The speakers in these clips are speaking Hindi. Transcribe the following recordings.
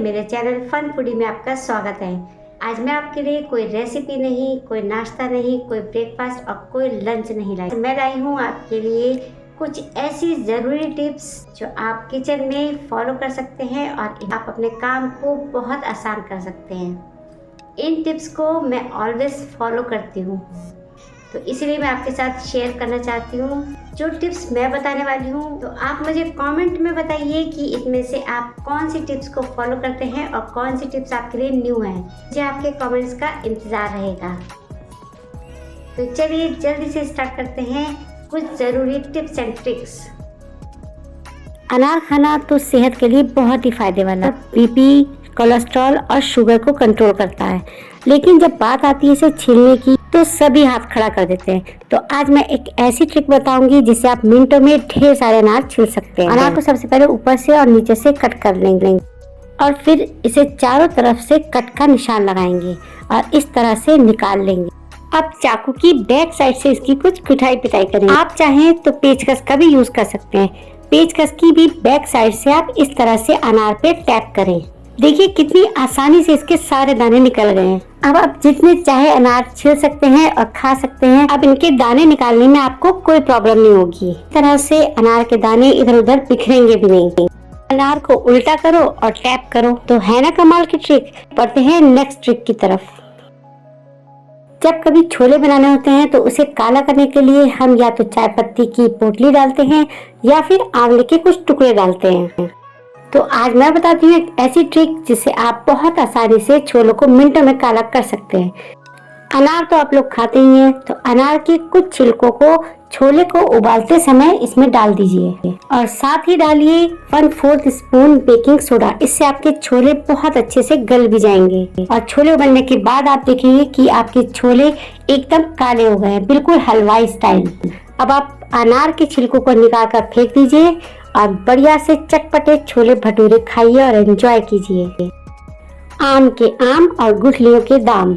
मेरे चैनल फन फूडी में आपका स्वागत है। आज मैं आपके लिए कोई रेसिपी नहीं, कोई नाश्ता नहीं, कोई ब्रेकफास्ट और कोई लंच नहीं लाई। मैं लाई हूँ आपके लिए कुछ ऐसी ज़रूरी टिप्स जो आप किचन में फॉलो कर सकते हैं और आप अपने काम को बहुत आसान कर सकते हैं। इन टिप्स को मैं ऑलवेज फॉलो करती हूँ, तो इसलिए मैं आपके साथ शेयर करना चाहती हूँ। जो टिप्स मैं बताने वाली हूँ, तो आप मुझे कमेंट में बताइए कि इसमें से आप कौन सी टिप्स को फॉलो करते हैं और कौन सी टिप्स आपके लिए न्यू हैं। मुझे आपके कमेंट्स का इंतज़ार रहेगा। तो चलिए जल्दी से स्टार्ट करते हैं कुछ ज़रूरी टिप्स एंड ट्रिक्स। अनार खाना तो सेहत के लिए बहुत ही फायदेमंद है। बीपी, कोलेस्ट्रॉल और शुगर को कंट्रोल करता है, लेकिन जब बात आती है इसे छीलने की तो सभी हाथ खड़ा कर देते हैं। तो आज मैं एक ऐसी ट्रिक बताऊंगी जिससे आप मिनटों में ढेर सारे अनार छील सकते हैं। अनार को सबसे पहले ऊपर से और नीचे से कट कर लेंगे और फिर इसे चारों तरफ से कट का निशान लगाएंगे और इस तरह से निकाल लेंगे। अब चाकू की बैक साइड से इसकी कुछ पिटाई करेंगे। आप चाहें तो पेचकस का भी यूज कर सकते हैं। पेचकस की भी बैक साइड से आप इस तरह से अनार पे टैप करें। देखिए कितनी आसानी से इसके सारे दाने निकल गए हैं। अब आप जितने चाहे अनार छील सकते हैं और खा सकते हैं। अब इनके दाने निकालने में आपको कोई प्रॉब्लम नहीं होगी। इस तरह से अनार के दाने इधर उधर बिखरेंगे भी नहीं। अनार को उल्टा करो और टैप करो, तो है ना कमाल की ट्रिक। बढ़ते हैं नेक्स्ट ट्रिक की तरफ। जब कभी छोले बनाने होते हैं तो उसे काला करने के लिए हम या तो चाय पत्ती की पोटली डालते हैं या फिर आंवले के कुछ टुकड़े डालते हैं। तो आज मैं बताती हूँ एक ऐसी ट्रिक जिससे आप बहुत आसानी से छोलों को मिनटों में काला कर सकते हैं। अनार तो आप लोग खाते ही हैं, तो अनार के कुछ छिलकों को छोले को उबालते समय इसमें डाल दीजिए और साथ ही डालिए 1/4 स्पून बेकिंग सोडा। इससे आपके छोले बहुत अच्छे से गल भी जाएंगे और छोले उबलने के बाद आप देखेंगे कि आपके छोले एकदम काले हो गए हैं, बिल्कुल हलवाई स्टाइल। अब आप अनार के छिलकों को निकाल कर फेंक दीजिए और बढ़िया से चटपटे छोले भटूरे खाइए और एंजॉय कीजिए। आम के आम और गुठलियों के दाम।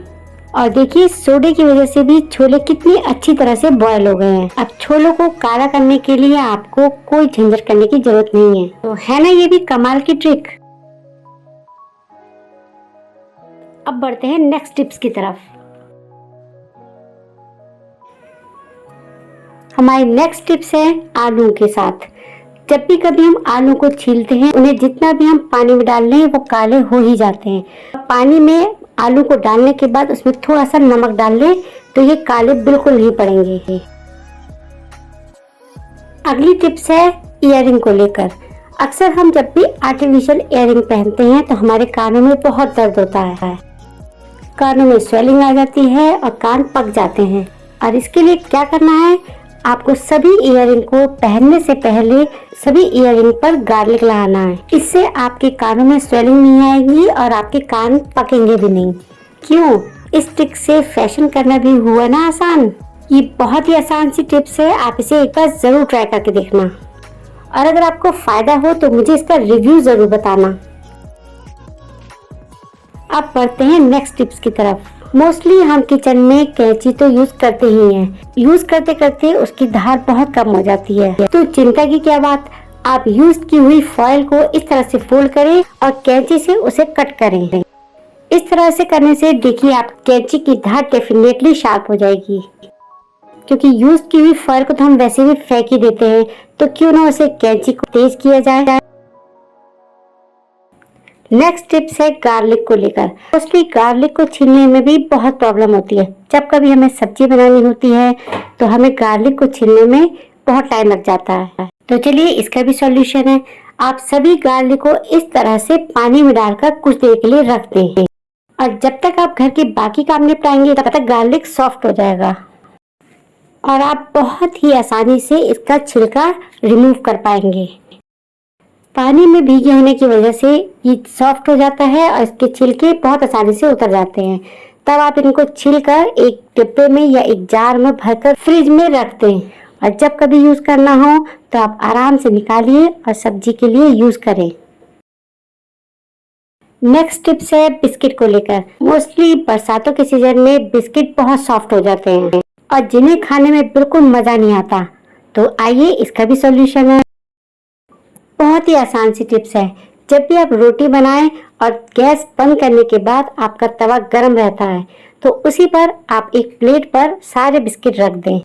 और देखिए सोडे की वजह से भी छोले कितनी अच्छी तरह से बॉयल हो गए हैं। अब छोलों को काला करने के लिए आपको कोई झंझट करने की जरूरत नहीं है। तो है ना ये भी कमाल की ट्रिक। अब बढ़ते हैं नेक्स्ट टिप्स की तरफ। हमारी नेक्स्ट टिप्स है आलू के साथ। जब भी कभी हम आलू को छीलते हैं, उन्हें जितना भी हम पानी में डाल लें वो काले हो ही जाते हैं। पानी में आलू को डालने के बाद उसमें थोड़ा सा नमक डाल लें तो ये काले बिल्कुल नहीं पड़ेंगे। अगली टिप्स है ईयरिंग को लेकर। अक्सर हम जब भी आर्टिफिशियल ईयरिंग पहनते हैं तो हमारे कानों में बहुत दर्द होता है। कानों में स्वेलिंग आ जाती है और कान पक जाते हैं। और इसके लिए क्या करना है, आपको सभी ईयरिंग को पहनने से पहले सभी ईयरिंग पर गार्लिक लगाना है। इससे आपके कानों में स्वेलिंग नहीं आएगी और आपके कान पकेंगे भी नहीं। क्यों, इस ट्रिक से फैशन करना भी हुआ ना आसान। ये बहुत ही आसान सी टिप्स है, आप इसे एक बार जरूर ट्राई करके देखना और अगर आपको फायदा हो तो मुझे इसका रिव्यू जरूर बताना। अब बढ़ते हैं नेक्स्ट टिप्स की तरफ। मोस्टली हम किचन में कैंची तो यूज करते ही हैं। यूज करते करते उसकी धार बहुत कम हो जाती है, तो चिंता की क्या बात। आप यूज की हुई फॉइल को इस तरह से फोल्ड करें और कैंची से उसे कट करें। इस तरह से करने से देखिए आप कैंची की धार डेफिनेटली शार्प हो जाएगी, क्योंकि यूज की हुई फॉइल को तो हम वैसे भी फेंक ही देते हैं, तो क्यों ना उसे कैंची को तेज किया जाए। नेक्स्ट टिप्स है गार्लिक को लेकर। मोस्टली गार्लिक को छीलने में भी बहुत प्रॉब्लम होती है। जब कभी हमें सब्जी बनानी होती है तो हमें गार्लिक को छीलने में बहुत टाइम लग जाता है। तो चलिए इसका भी सॉल्यूशन है। आप सभी गार्लिक को इस तरह से पानी में डालकर कुछ देर के लिए रख दें और जब तक आप घर के बाकी काम निपटाएंगे तब तक गार्लिक सॉफ्ट हो जाएगा और आप बहुत ही आसानी से इसका छिलका रिमूव कर पाएंगे। पानी में भीगे होने की वजह से ये सॉफ्ट हो जाता है और इसके छिलके बहुत आसानी से उतर जाते हैं। तब आप इनको छीलकर एक डिब्बे में या एक जार में भरकर फ्रिज में रख दें और जब कभी यूज करना हो तो आप आराम से निकालिए और सब्जी के लिए यूज करें। नेक्स्ट टिप्स है बिस्किट को लेकर। मोस्टली बरसातों के सीजन में बिस्किट बहुत सॉफ्ट हो जाते हैं और जिन्हें खाने में बिल्कुल मजा नहीं आता। तो आइए इसका भी सॉल्यूशन है। बहुत ही आसान सी टिप्स है। जब भी आप रोटी बनाएं और गैस बंद करने के बाद आपका तवा गर्म रहता है तो उसी पर आप एक प्लेट पर सारे बिस्किट रख दें।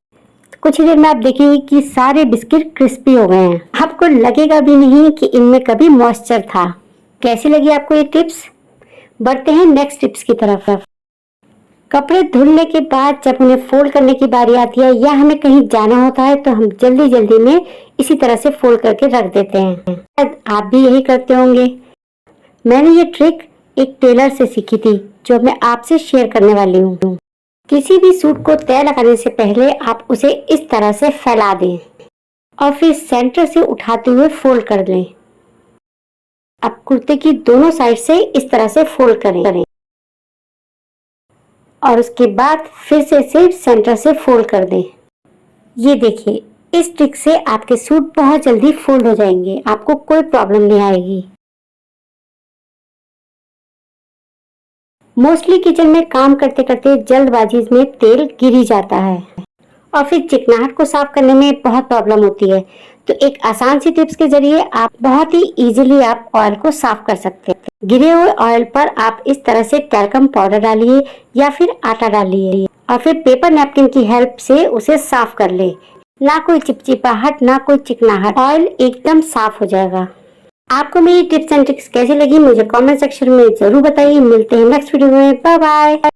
कुछ ही देर में आप देखेंगे कि सारे बिस्किट क्रिस्पी हो गए हैं। आपको लगेगा भी नहीं कि इनमें कभी मॉइस्चर था। कैसी लगी आपको ये टिप्स? बढ़ते हैं नेक्स्ट टिप्स की तरफ। कपड़े धुलने के बाद जब उन्हें फोल्ड करने की बारी आती है या हमें कहीं जाना होता है तो हम जल्दी जल्दी में इसी तरह से फोल्ड करके रख देते हैं। आप भी यही करते होंगे। मैंने ये ट्रिक एक टेलर से सीखी थी जो मैं आपसे शेयर करने वाली हूँ। किसी भी सूट को तय लगाने से पहले आप उसे इस तरह से फैला दें और फिर सेंटर से उठाते हुए फोल्ड कर लें। अब कुर्ते की दोनों साइड से इस तरह से फोल्ड करें और उसके बाद फिर से इसे सेंटर से फोल्ड कर दें। ये देखिए, इस ट्रिक से आपके सूट बहुत जल्दी फोल्ड हो जाएंगे, आपको कोई प्रॉब्लम नहीं आएगी। मोस्टली किचन में काम करते करते जल्दबाजी में तेल गिर ही जाता है और फिर चिकनाहट को साफ करने में बहुत प्रॉब्लम होती है। तो एक आसान सी टिप्स के जरिए आप बहुत ही इजीली आप ऑयल को साफ कर सकते हैं। गिरे हुए ऑयल पर आप इस तरह से टैल्कम पाउडर डालिए या फिर आटा डालिए और फिर पेपर नैपकिन की हेल्प से उसे साफ कर ले। ना कोई चिपचिपाहट, ना कोई चिकनाहट, ऑयल एकदम साफ हो जाएगा। आपको मेरी टिप्स एंड ट्रिक्स कैसी लगी मुझे कमेंट सेक्शन में जरूर बताइए। मिलते हैं नेक्स्ट वीडियो में। Bye bye.